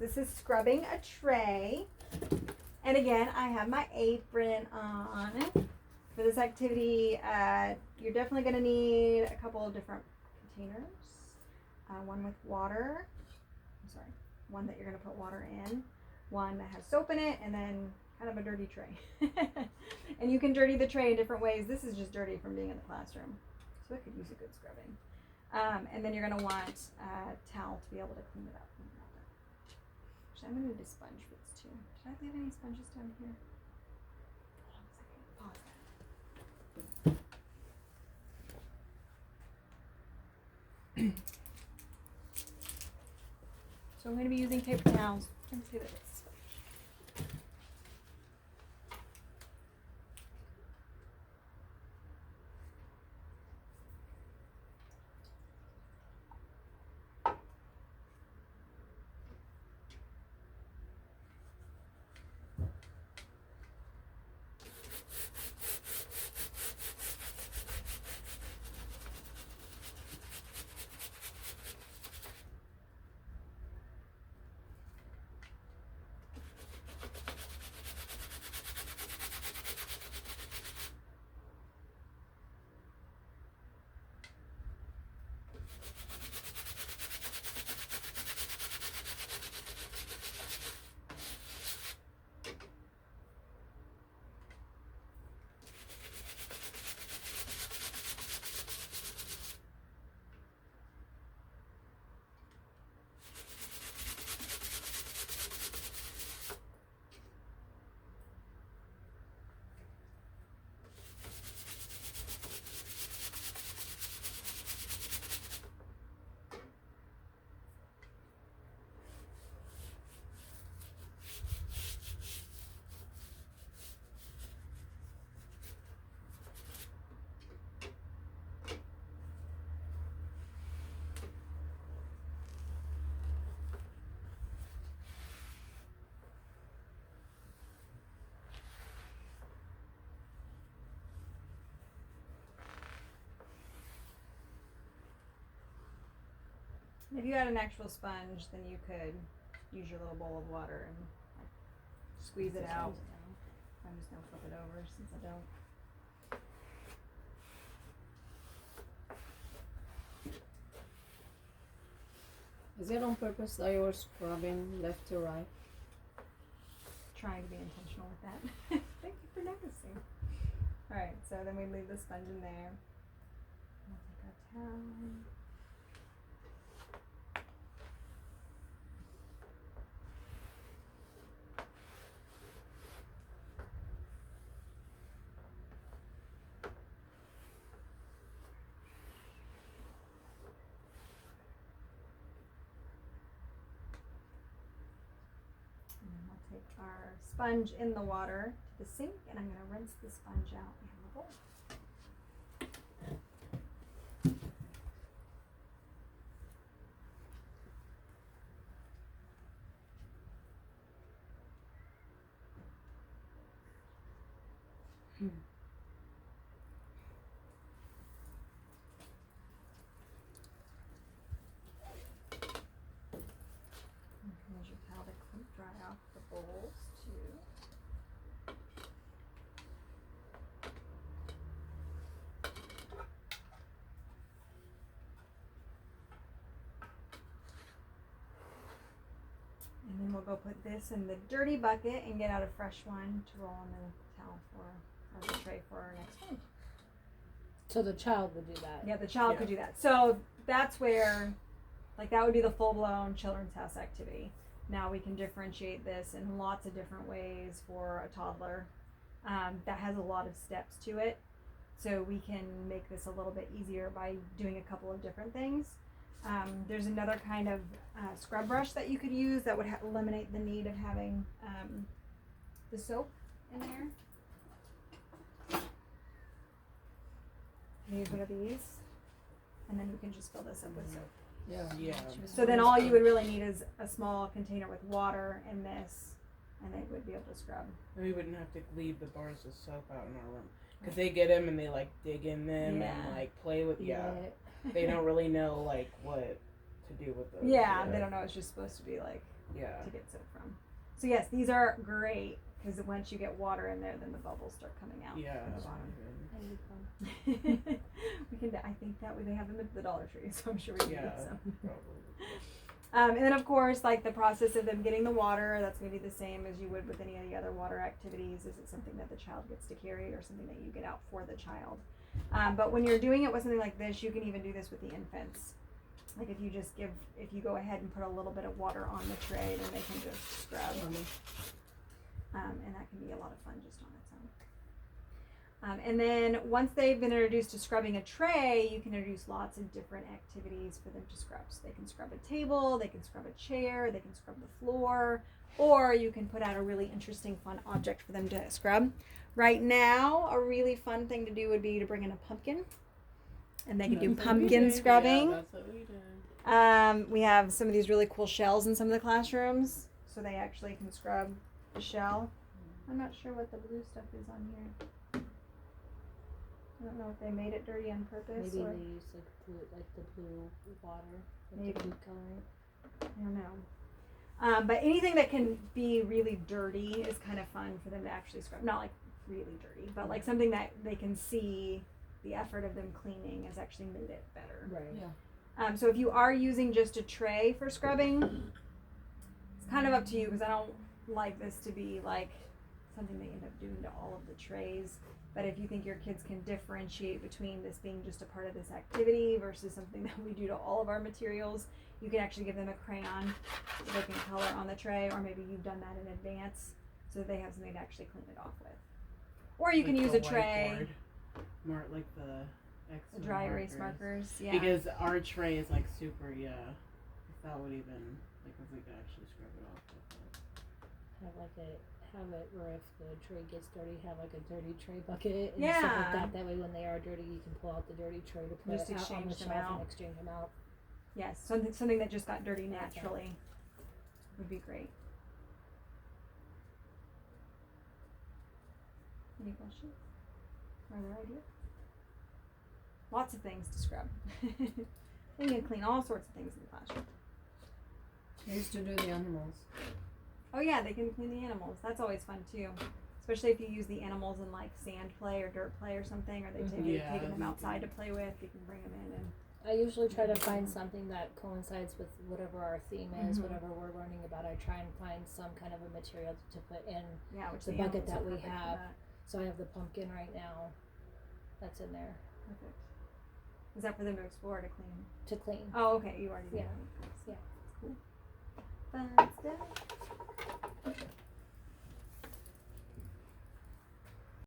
This is scrubbing a tray. And again, I have my apron on. For this activity, you're definitely going to need a couple of different containers. One with water. One that you're going to put water in. One that has soap in it, and then kind of a dirty tray. And you can dirty the tray in different ways. This is just dirty from being in the classroom, so it could use a good scrubbing. And then you're going to want a towel to be able to clean it up. Actually, I'm going to need a sponge for this too. Did I leave any sponges down here? Hold on a second. Pause that. So I'm going to be using paper towels. You can see that it's if you had an actual sponge, then you could use your little bowl of water and squeeze it out. I'm just going to flip it over since I don't. Is it on purpose that you're scrubbing left to right? Trying to be intentional with that. Thank you for noticing. Alright, so then we leave the sponge in there. We'll take our towel. Take our sponge in the water to the sink, and I'm going to rinse the sponge out in the bowl. Here's your towel to dry off the bowls too. And then we'll go put this in the dirty bucket and get out a fresh one to roll on the towel or the tray for our next one. So the child would do that. Yeah, the child could do that. So that's where, like, that would be the full-blown Children's House activity. Now we can differentiate this in lots of different ways for a toddler. That has a lot of steps to it. So we can make this a little bit easier by doing a couple of different things. There's another kind of scrub brush that you could use that would eliminate the need of having the soap in there. Use one of these, and then you can just fill this up with soap. Yeah. So then all you would really need is a small container with water and this, and they would be able to scrub. And we wouldn't have to leave the bars of soap out in our room. Because they get them and they like dig in them and like play with, they don't really know like what to do with those. Yeah, they don't know it's just supposed to be like Yeah. to get soap from. So yes, these are great because once you get water in there, then the bubbles start coming out. Yeah. at the That's bottom. I need one. We can. I think that way they have them at the Dollar Tree, so I'm sure we can Yeah. get some. Probably. And then of course, like the process of them getting the water, that's going to be the same as you would with any of the other water activities. Is it something that the child gets to carry or something that you get out for the child? But when you're doing it with something like this, you can even do this with the infants. Like if you go ahead and put a little bit of water on the tray, then they can just scrub. And that can be a lot of fun just on its own. And then once they've been introduced to scrubbing a tray, you can introduce lots of different activities for them to scrub. So they can scrub a table, they can scrub a chair, they can scrub the floor, or you can put out a really interesting, fun object for them to scrub. Right now, a really fun thing to do would be to bring in a pumpkin, and they can do That's what we pumpkin did. scrubbing. Yeah, that's what we did. We have some of these really cool shells in some of the classrooms, so they actually can scrub the shell. I'm not sure what the blue stuff is on here. I don't know if they made it dirty on purpose Maybe or they use like the blue water, like Maybe. the blue coloring. I don't know. But anything that can be really dirty is kind of fun for them to actually scrub. Not like really dirty, but like something that they can see the effort of them cleaning has actually made it better. Right. Yeah. So if you are using just a tray for scrubbing, it's kind of up to you because I don't like this to be like something they end up doing to all of the trays. But if you think your kids can differentiate between this being just a part of this activity versus something that we do to all of our materials, you can actually give them a crayon so they can color on the tray, or maybe you've done that in advance so that they have something to actually clean it off with. Or you can Like use the a tray, whiteboard. More like the the dry erase markers, yeah. Because our tray is like super, if that would even, like if we could actually scrub it off with it. Have it where if the tray gets dirty, have like a dirty tray bucket and stuff like Yeah. that. That way, when they are dirty, you can pull out the dirty tray to put Just it out on the exchange them shelf out. and exchange them out. Yes, something that just got dirty naturally would be great. Any questions? Or other ideas? Lots of things to scrub. You can clean all sorts of things in the classroom. I used to do the animals. Oh yeah, they can clean the animals. That's always fun too. Especially if you use the animals in like sand play or dirt play or something, or they Yeah, taking them they outside do. to play with. You can bring them in and I usually try to find something that coincides with whatever our theme is, Mhm. whatever we're learning about. I try and find some kind of a material to put in. yeah, which The the bucket animals that are we perfect for have. that. So I have the pumpkin right now. That's in there Perfect. Is that for them to explore to clean? to clean. Oh, okay. You already did. Yeah. That. Yeah. Cool. Fun stuff.